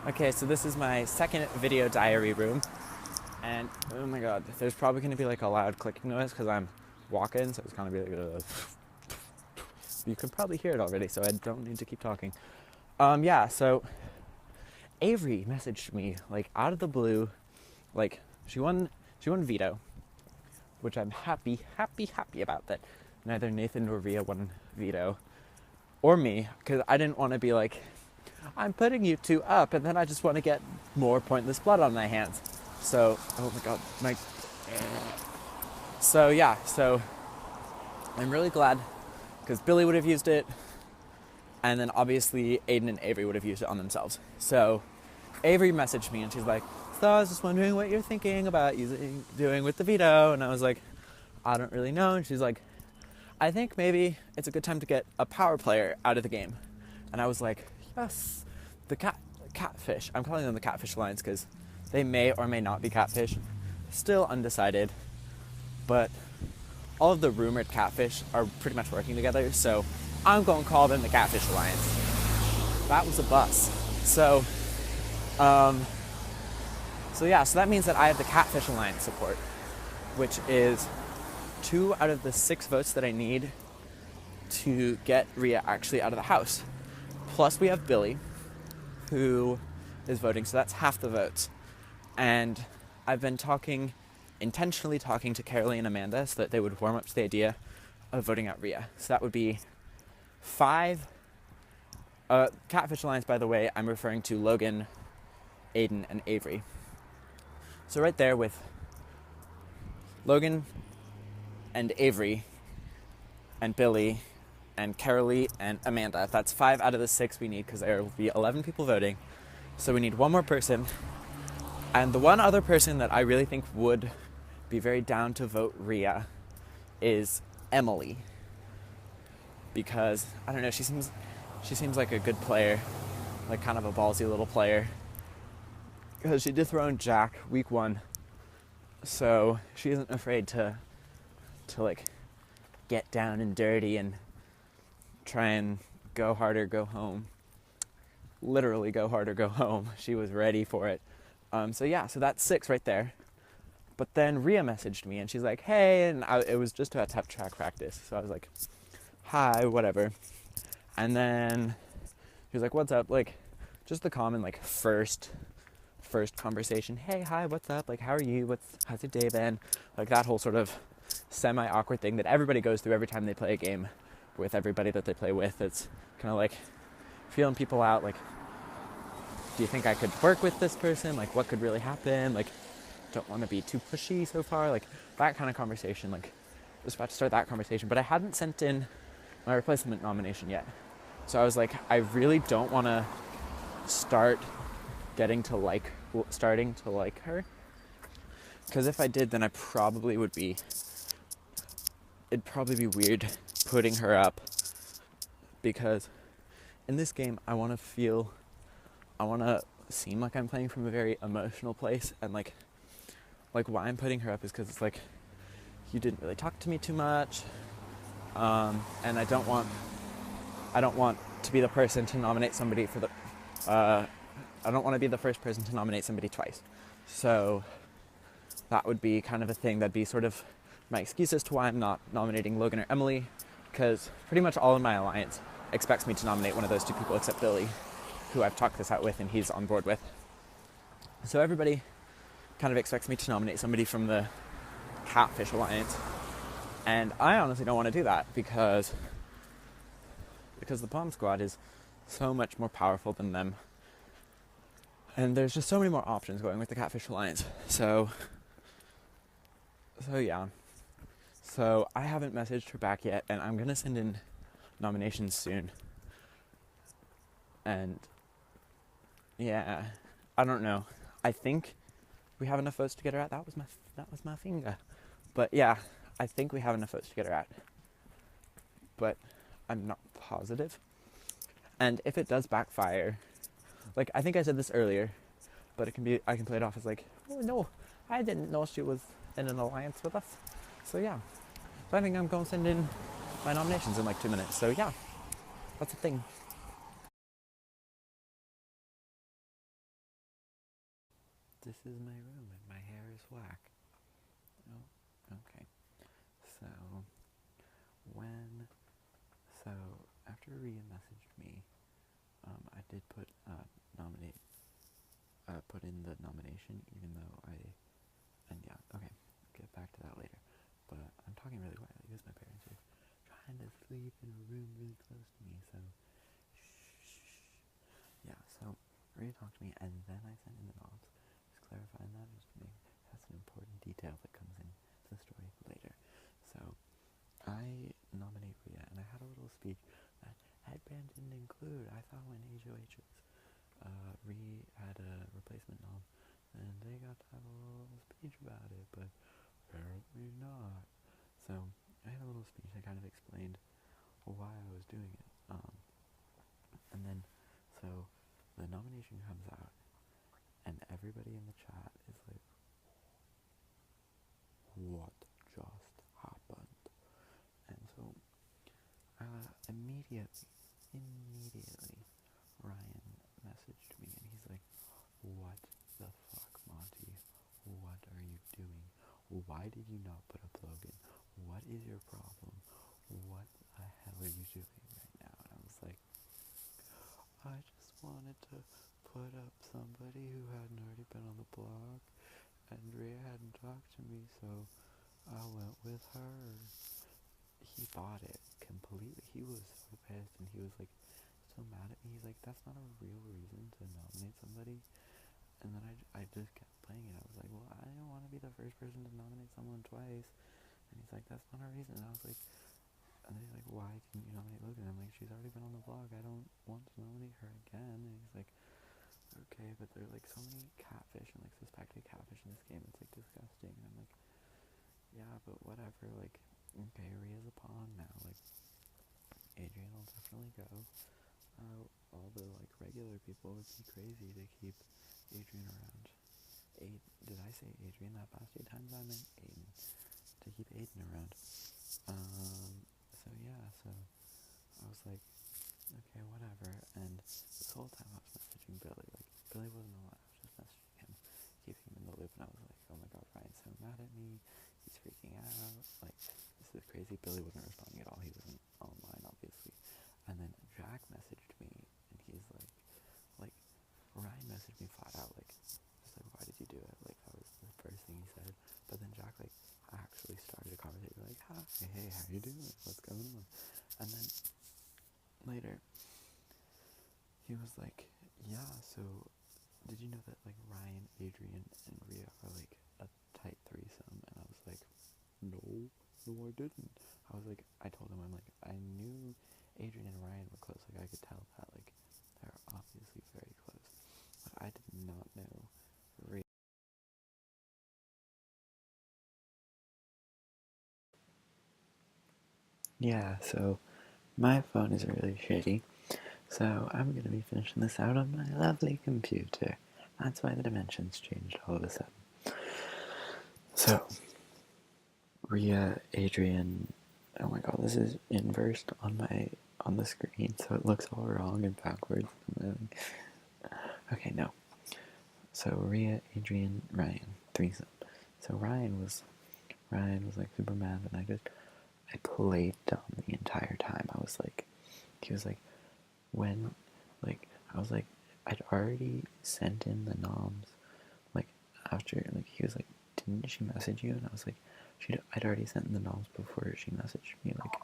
Okay, so this is my second video diary room, and oh my god, there's probably going to be like a loud clicking noise because I'm walking, so it's going to be like, you can probably hear it already, so I don't need to keep talking. Yeah, so Avery messaged me like out of the blue, like she won veto, which I'm happy about that. Neither Nathan nor Rhea won veto, or me, because I didn't want to be like, I'm putting you two up, and then I just want to get more pointless blood on my hands. So, oh my god, my. So yeah, so I'm really glad because Billy would have used it, and then obviously Aiden and Avery would have used it on themselves. So Avery messaged me and she's like, "So I was just wondering what you're thinking about doing with the veto," and I was like, "I don't really know," and she's like, "I think maybe it's a good time to get a power player out of the game," and I was like, yes, the catfish. I'm calling them the Catfish Alliance because they may or may not be catfish. Still undecided, but all of the rumored catfish are pretty much working together, so I'm going to call them the Catfish Alliance. That was a bus. So yeah, so that means that I have the Catfish Alliance support, which is 2 out of the 6 votes that I need to get Rhea actually out of the house. Plus we have Billy, who is voting, so that's half the votes. And I've been intentionally talking to Carolee and Amanda so that they would warm up to the idea of voting out Rhea. So that would be 5. Catfish Alliance, by the way, I'm referring to Logan, Aiden, and Avery. So right there with Logan and Avery and Billy and Carolee and Amanda. That's 5 out of the 6 we need because there will be 11 people voting. So we need one more person. And the one other person that I really think would be very down to vote Rhea is Emily. Because, I don't know, she seems like a good player. Like kind of a ballsy little player. Because she dethroned Jack week 1. So she isn't afraid to like get down and dirty and try and go hard or go home. Literally go hard or go home. She was ready for it. So that's 6 right there. But then Rhea messaged me and she's like, "Hey," and it was just about to have track practice. So I was like, "Hi," whatever. And then she was like, "What's up?" Like, just the common like first conversation. "Hey, hi, what's up? Like, how are you? How's your day been?" Like that whole sort of semi-awkward thing that everybody goes through every time they play a game with everybody that they play with. It's kind of like feeling people out, like, do you think I could work with this person? Like, what could really happen? Like, don't want to be too pushy so far. Like, that kind of conversation. Like, I was about to start that conversation, but I hadn't sent in my replacement nomination yet. So I was like, I really don't want to start starting to like her. Because if I did, then it'd probably be weird putting her up, because in this game I want to seem like I'm playing from a very emotional place, and like why I'm putting her up is because it's like, you didn't really talk to me too much, and I don't want to be the person to nominate somebody for the I don't want to be the first person to nominate somebody twice. So that would be kind of a thing that'd be sort of my excuse as to why I'm not nominating Logan or Emily, because pretty much all of my alliance expects me to nominate one of those 2 people except Billy, who I've talked this out with and he's on board with. So everybody kind of expects me to nominate somebody from the Catfish Alliance, and I honestly don't want to do that because the Bomb Squad is so much more powerful than them, and there's just so many more options going with the Catfish Alliance. So yeah. So I haven't messaged her back yet, and I'm gonna send in nominations soon. And yeah, I don't know. I think we have enough votes to get her out. That was my finger. But yeah, I think we have enough votes to get her out. But I'm not positive. And if it does backfire, like, I think I said this earlier, but I can play it off as like, "Oh no, I didn't know she was in an alliance with us." So yeah. So I think I'm going to send in my nominations in like 2 minutes. So yeah, that's the thing. This is my room and my hair is whack. Oh, okay. So, when, so after Rhea messaged me, I did put in the nomination, even though and yeah, okay, get back to that later. But I'm talking really quietly because my parents are trying to sleep in a room really close to me, so shh. Yeah, so Rhea talked to me, and then I sent in the noms. Just clarifying that, just to make that's an important detail that comes in to the story later. So I nominate Rhea, and I had a little speech that headband didn't include. I thought when HOH was Rhea had a replacement nom, and they got to have a little speech about it, but apparently not. So I had a little speech that kind of explained why I was doing it. And then, so the nomination comes out, and everybody in the chat is like, what just happened? And so, immediately, Ryan messaged me, and he's like, what the fuck, Monty? What are you doing? Why did you not put up Logan? What is your problem? What the hell are you doing right now? And I was like, I just wanted to put up somebody who hadn't already been on the blog, and Rhea hadn't talked to me, so I went with her. He bought it completely. He was so pissed, and he was like so mad at me. He's like, that's not a real reason to nominate somebody. And then I just kept playing it. I was like, well, I don't want to be the first person to nominate someone twice. And he's like, that's not a reason. And I was like, and then he's like, why didn't you nominate Logan? I'm like, she's already been on the blog. I don't want to nominate her again. And he's like, okay, but there are like so many catfish and like suspected catfish in this game. It's like disgusting. And I'm like, yeah, but whatever. Like, okay, Rhea's a pawn now. Like, Adrian will definitely go. All the like regular people would be crazy to keep Adrian around. Did I say Adrian that past 8 times? I meant Aiden. To keep Aiden around. So yeah, so I was like, okay, whatever. And this whole time I was messaging Billy. Like, Billy wasn't alive. I was just messaging him, keeping him in the loop. And I was like, oh my god, Ryan's so mad at me. He's freaking out. Like, this is crazy. Billy wasn't responding at all. He wasn't online, obviously. And then Jack messaged me, and he's like, Ryan messaged me flat out, like, just like, why did you do it? Like, that was the first thing he said. But then Jack, like, actually started a conversation, like, hi, hey, how you doing? What's going on? And then later, he was like, yeah, so did you know that, like, Ryan, Adrian, and Rhea are, like, a tight threesome? And I was like, no, I didn't. I was like, I told him, I'm like, I knew Adrian and Ryan were close. Like, I could tell that, like, they're obviously very close. But I did not know Rhea. Yeah, so my phone is really shitty. So I'm going to be finishing this out on my lovely computer. That's why the dimensions changed all of a sudden. So, Rhea, Adrian, oh my god, this is inversed on the screen, so it looks all wrong and backwards. Okay, no. So Rhea, Adrian, Ryan, threesome. So Ryan was like super mad, and I played dumb the entire time. He was like, when, like, I was like, I'd already sent in the noms, like, after, like, he was like, didn't she message you? And I was like, I'd already sent in the noms before she messaged me, like,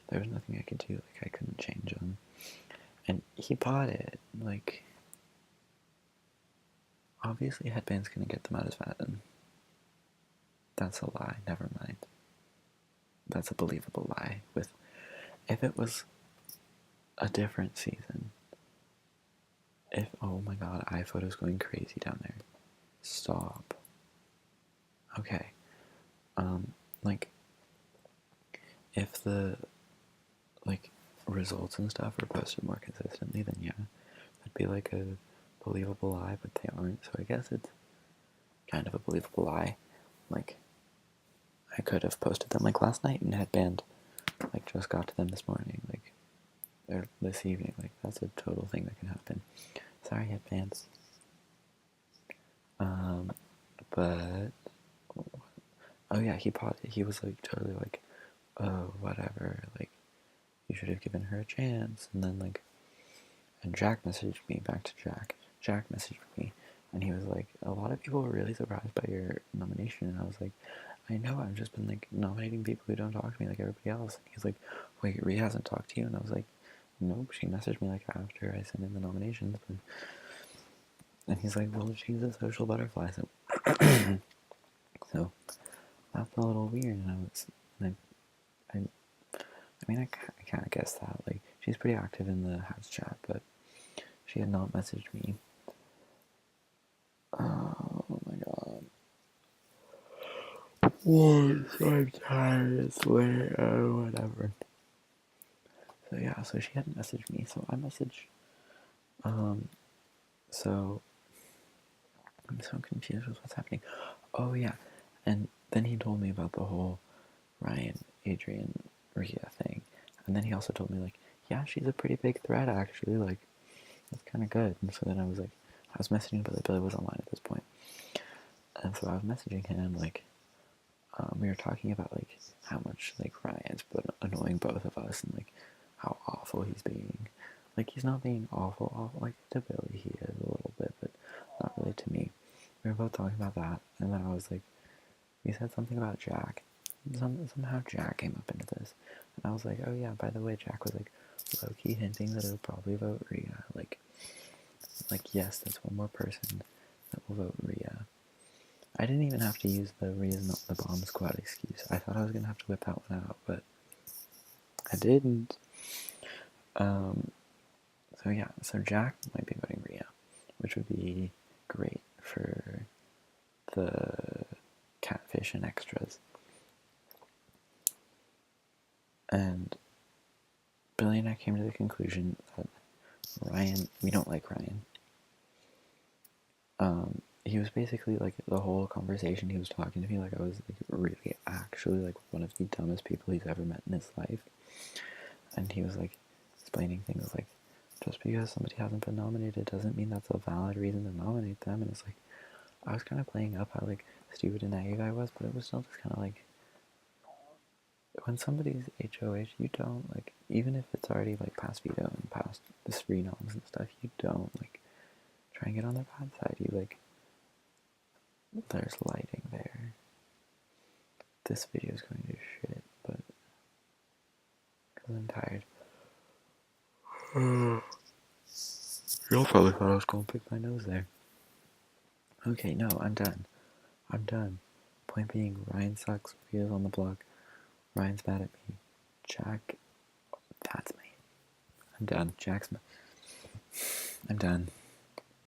there was nothing I could do, like, I couldn't change them. And he bought it, like, obviously Headband's gonna get them out as Fatten. That's a lie, never mind. That's a believable lie. If it was a different season, oh my god, iPhoto's going crazy down there. Stop. Okay. Like, if the, like, results and stuff are posted more consistently, then yeah, that'd be like a believable lie, but they aren't, so I guess it's kind of a believable lie. Like, I could have posted them, like, last night, and Headband, like, just got to them this morning, like, or this evening, like, that's a total thing that can happen. Sorry, Headbands. But oh yeah, he was like totally like, oh whatever, like you should have given her a chance. And then like, and Jack messaged me back to Jack. Jack messaged me, and he was like, a lot of people were really surprised by your nomination. And I was like, I know, I've just been like nominating people who don't talk to me like everybody else. And he's like, wait, Rhea hasn't talked to you? And I was like, nope, she messaged me like after I sent in the nominations. But... And he's like, well, she's a social butterfly, so so that's a little weird. And I was like, I mean, I kind of guess that. Like, she's pretty active in the house chat, but she had not messaged me. Oh my god. What? I'm tired, I swear. Oh, whatever. So yeah, so she hadn't messaged me, so I messaged. So I'm so confused with what's happening. Oh yeah, and then he told me about the whole Ryan, Adrian, Rhea thing, and then he also told me like, yeah, she's a pretty big threat actually. Like, that's kind of good. And so then I was messaging Billy was online at this point, and so I was messaging him like, we were talking about like how much like Ryan's been annoying both of us and like how awful he's being. Like, he's not being awful. Like, to Billy he is a little bit, but not really to me. We were both talking about that, and then I was like, we said something about Jack. Somehow Jack came up into this, and I was like, oh yeah, by the way, Jack was like low-key hinting that he'll probably vote Rhea. Like yes, that's one more person that will vote Rhea. I didn't even have to use the Rhea's not the bomb squad excuse. I thought I was gonna have to whip that one out, but I didn't. So yeah, so Jack might be voting Rhea, which would be great for the catfish and extras. And Billy and I came to the conclusion that Ryan, we don't like Ryan. He was basically like the whole conversation he was talking to me like I was like really actually like one of the dumbest people he's ever met in his life. And he was like explaining things like, just because somebody hasn't been nominated doesn't mean that's a valid reason to nominate them. And it's like, I was kind of playing up how like stupid and naive I was, but it was still just kind of like, when somebody's HOH, you don't like, even if it's already like past veto and past the spree noms and stuff, you don't like try and get on their bad side. You like, there's lighting there. This video is going to shit, but because I'm tired. Y'all probably thought I was going to pick my nose there. Okay, no, I'm done. I'm done. Point being, Ryan sucks. Rhea's on the block. Ryan's mad at me. Jack, that's me. I'm done. I'm done.